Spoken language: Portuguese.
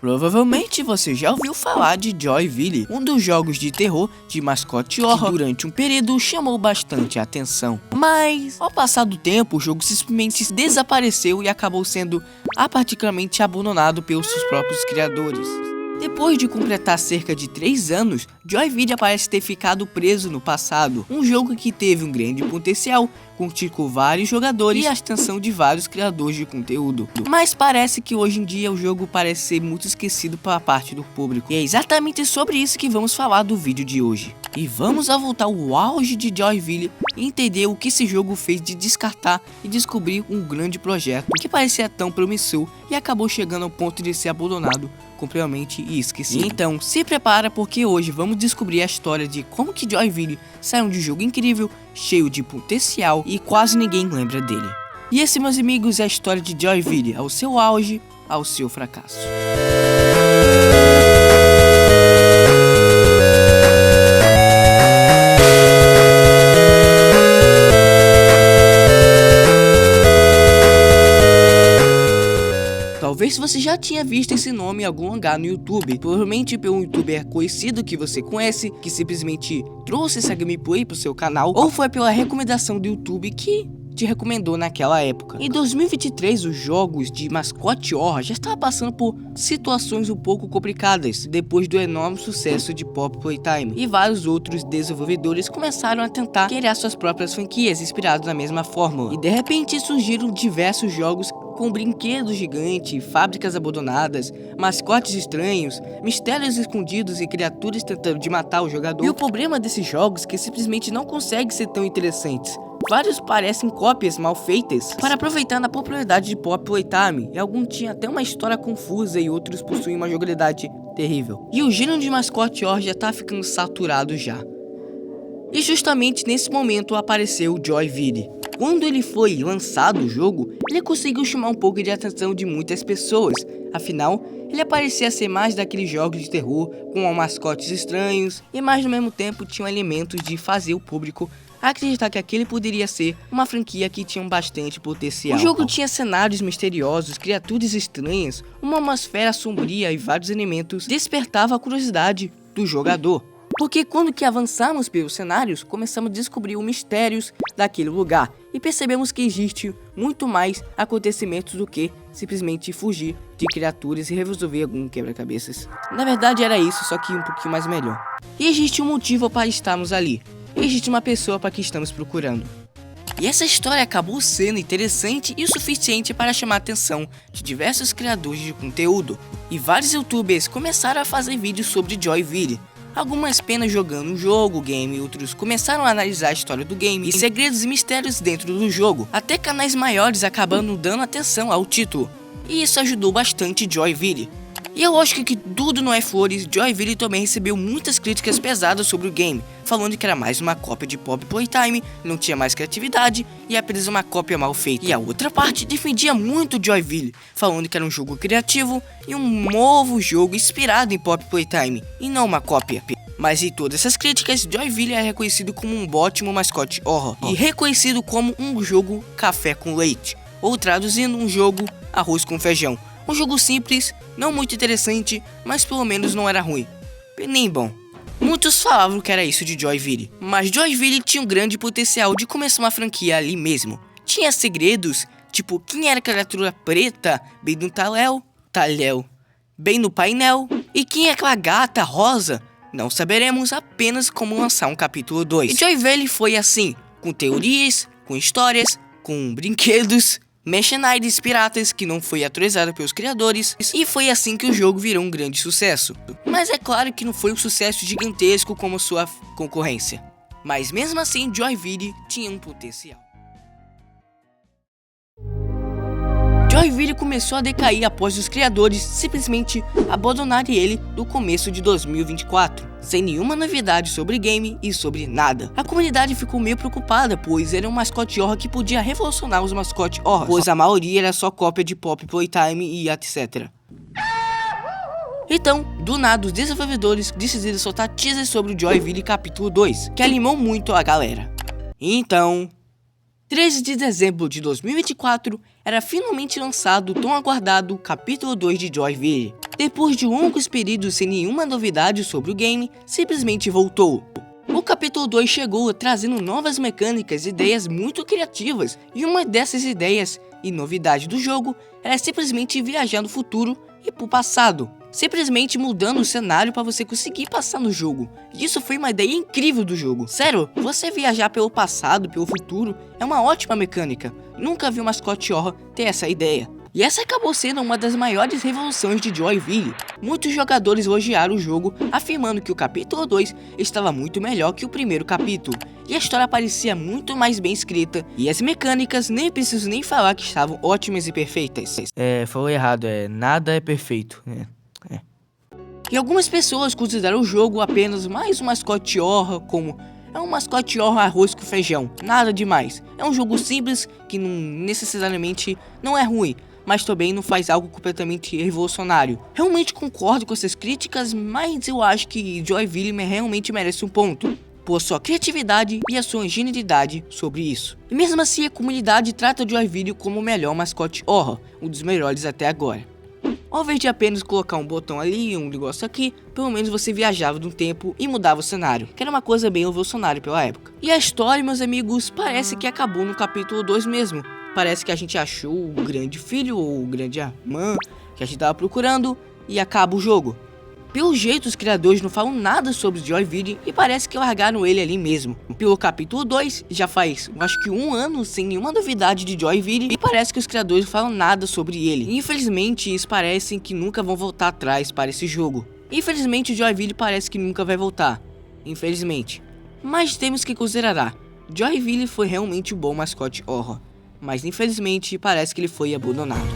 Provavelmente você já ouviu falar de Joyville, um dos jogos de terror de mascote horror que durante um período chamou bastante atenção. Mas, ao passar do tempo, o jogo simplesmente desapareceu e acabou sendo praticamente abandonado pelos seus próprios criadores. Depois de completar cerca de 3 anos, Joyville parece ter ficado preso no passado, um jogo que teve um grande potencial, contou com vários jogadores e a extensão de vários criadores de conteúdo. Mas parece que hoje em dia o jogo parece ser muito esquecido pela parte do público. E é exatamente sobre isso que vamos falar do vídeo de hoje. E vamos voltar ao auge de Joyville e entender o que esse jogo fez de descartar e descobrir um grande projeto que parecia tão promissor e acabou chegando ao ponto de ser abandonado completamente e esquecido. Então se prepara, porque hoje vamos descobrir a história de como que Joyville saiu de um jogo incrível, cheio de potencial e quase ninguém lembra dele. E esse, meus amigos, é a história de Joyville, ao seu auge, ao seu fracasso. Talvez você já tinha visto esse nome em algum lugar no YouTube, provavelmente pelo youtuber conhecido que você conhece, que simplesmente trouxe essa gameplay pro seu canal, ou foi pela recomendação do YouTube que te recomendou naquela época. Em 2023, os jogos de mascote horror já estavam passando por situações um pouco complicadas, depois do enorme sucesso de Poppy Playtime, e vários outros desenvolvedores começaram a tentar criar suas próprias franquias inspiradas na mesma fórmula, e de repente surgiram diversos jogos com brinquedos gigantes, fábricas abandonadas, mascotes estranhos, mistérios escondidos e criaturas tentando de matar o jogador. E o problema desses jogos é que simplesmente não conseguem ser tão interessantes. Vários parecem cópias mal feitas para aproveitar na popularidade de Poppy Playtime, e alguns tinham até uma história confusa e outros possuem uma jogabilidade terrível. E o gênero de mascote horror já tá ficando saturado já. E justamente nesse momento apareceu o Joyville. Quando ele foi lançado o jogo, ele conseguiu chamar um pouco de atenção de muitas pessoas. Afinal, ele parecia ser mais daqueles jogos de terror com mascotes estranhos, e mais ao mesmo tempo tinham elementos de fazer o público acreditar que aquele poderia ser uma franquia que tinha bastante potencial. O jogo tinha cenários misteriosos, criaturas estranhas, uma atmosfera sombria e vários elementos despertavam a curiosidade do jogador. Porque quando que avançamos pelos cenários, começamos a descobrir os mistérios daquele lugar e percebemos que existe muito mais acontecimentos do que simplesmente fugir de criaturas e resolver algum quebra-cabeças. Na verdade era isso, só que um pouquinho mais melhor. E existe um motivo para estarmos ali. Existe uma pessoa para que estamos procurando. E essa história acabou sendo interessante e o suficiente para chamar a atenção de diversos criadores de conteúdo. E vários youtubers começaram a fazer vídeos sobre Joyville. Algumas apenas jogando o jogo, game, outros começaram a analisar a história do game e segredos e mistérios dentro do jogo. Até canais maiores acabando dando atenção ao título. E isso ajudou bastante Joyville. E é lógico que tudo não é flores, Joyville também recebeu muitas críticas pesadas sobre o game, falando que era mais uma cópia de Poppy Playtime, não tinha mais criatividade e apenas uma cópia mal feita. E a outra parte defendia muito Joyville, falando que era um jogo criativo e um novo jogo inspirado em Poppy Playtime, e não uma cópia. Mas em todas essas críticas, Joyville é reconhecido como um ótimo mascote horror, e reconhecido como um jogo café com leite, ou traduzindo, um jogo arroz com feijão. Um jogo simples, não muito interessante, mas pelo menos não era ruim, nem bom. Muitos falavam que era isso de Joyville, mas Joyville tinha um grande potencial de começar uma franquia ali mesmo. Tinha segredos, tipo quem era a criatura preta, bem no talhão, bem no painel, e quem é aquela gata rosa, não saberemos, apenas como lançar um capítulo 2. E Joyville foi assim, com teorias, com histórias, com brinquedos, mercenários piratas que não foi autorizado pelos criadores, e foi assim que o jogo virou um grande sucesso. Mas é claro que não foi um sucesso gigantesco como sua concorrência, mas mesmo assim Joyville tinha um potencial. Joyville começou a decair após os criadores simplesmente abandonarem ele no começo de 2024, sem nenhuma novidade sobre o game e sobre nada. A comunidade ficou meio preocupada, pois era um mascote horror que podia revolucionar os mascotes horror, pois a maioria era só cópia de Poppy Playtime e etc. Então, do nada, os desenvolvedores decidiram soltar teaser sobre o Joyville capítulo 2, que animou muito a galera. Então, 13 de dezembro de 2024, era finalmente lançado o tão aguardado capítulo 2 de Joyville. Depois de longos períodos sem nenhuma novidade sobre o game, simplesmente voltou. O capítulo 2 chegou trazendo novas mecânicas e ideias muito criativas, e uma dessas ideias e novidade do jogo era simplesmente viajar no futuro e pro passado, simplesmente mudando o cenário para você conseguir passar no jogo. E isso foi uma ideia incrível do jogo. Sério, você viajar pelo passado, pelo futuro, é uma ótima mecânica. Nunca vi uma Scott Horror ter essa ideia. E essa acabou sendo uma das maiores revoluções de Joyville. Muitos jogadores elogiaram o jogo, afirmando que o capítulo 2 estava muito melhor que o primeiro capítulo, e a história parecia muito mais bem escrita, e as mecânicas nem preciso nem falar que estavam ótimas e perfeitas. Falou errado, nada é perfeito. E algumas pessoas consideram o jogo apenas mais uma Scott Horror, como é um mascote horror arroz com feijão, nada demais. É um jogo simples que não necessariamente não é ruim, mas também não faz algo completamente revolucionário. Realmente concordo com essas críticas, mas eu acho que Joyville realmente merece um ponto, por sua criatividade e a sua ingenuidade sobre isso. E mesmo assim a comunidade trata Joyville como o melhor mascote horror, um dos melhores até agora. Ao invés de apenas colocar um botão ali e um negócio aqui, pelo menos você viajava de um tempo e mudava o cenário, que era uma coisa bem revolucionária pela época. E a história, meus amigos, parece que acabou no capítulo 2 mesmo. Parece que a gente achou o grande filho ou o grande irmã que a gente tava procurando e acaba o jogo. Pelo jeito, os criadores não falam nada sobre Joyville e parece que largaram ele ali mesmo. Pelo capítulo 2, já faz, acho que 1 ano sem nenhuma novidade de Joyville e parece que os criadores não falam nada sobre ele. Infelizmente, eles parecem que nunca vão voltar atrás para esse jogo. Infelizmente, Joyville parece que nunca vai voltar. Infelizmente. Mas temos que considerar, Joyville foi realmente um bom mascote horror, mas infelizmente parece que ele foi abandonado.